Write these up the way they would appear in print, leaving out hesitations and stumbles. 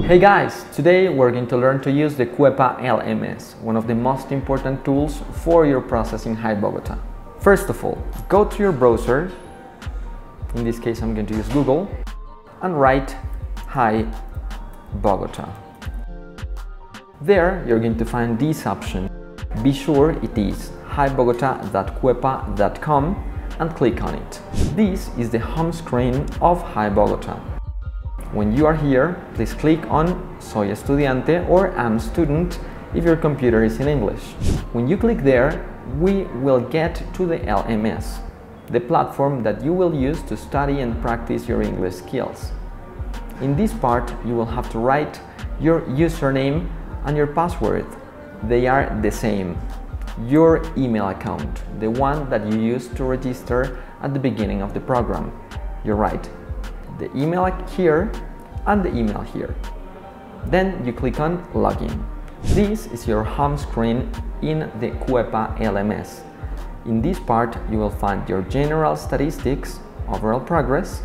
Hey guys, today we're going to learn to use the Kuepa LMS, one of the most important tools for your process in Hi Bogotá. First of all, go to your browser, in this case I'm going to use Google, and write Hi Bogotá. There you're going to find this option. Be sure it is hibogota.kuepa.com and click on it. This is the home screen of Hi Bogotá. When you are here, please click on Soy Estudiante or I'm Student if your computer is in English. When you click there, we will get to the LMS, the platform that you will use to study and practice your English skills. In this part, you will have to write your username and your password. They are the same. Your email account, the one that you use to register at the beginning of the program. You write the email here and the email here. Then you click on Login. This is your home screen in the Kuepa LMS. In this part, you will find your general statistics, overall progress,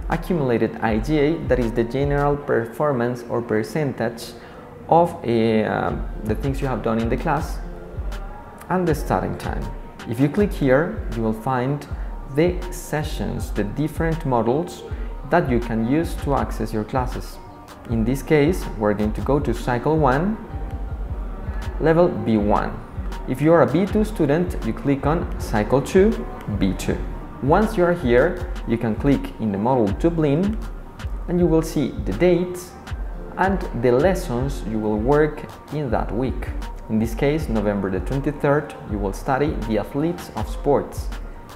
accumulated IGA, that is the general performance or percentage of the things you have done in the class, and the starting time. If you click here, you will find the sessions, the different modules that you can use to access your classes. In this case, we're going to go to Cycle 1, Level B1. If you are a B2 student, you click on Cycle 2, B2. Once you are here, you can click in the module Dublin and you will see the dates and the lessons you will work in that week. In this case, November the 23rd, you will study the athletes of sports.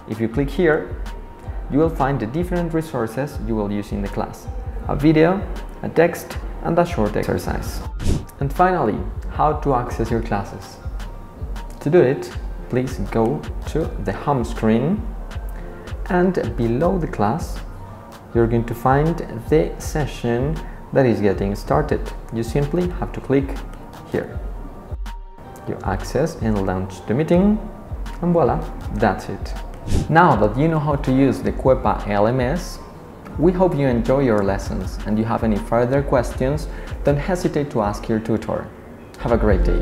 If you click here, you will find the different resources you will use in the class. A video, a text, and a short exercise. And finally, how to access your classes. To do it, please go to the home screen and below the class, you're going to find the session that is getting started. You simply have to click here. You access and launch the meeting, and voila, that's it. Now that you know how to use the Kuepa LMS, we hope you enjoy your lessons, and you have any further questions, don't hesitate to ask your tutor. Have a great day.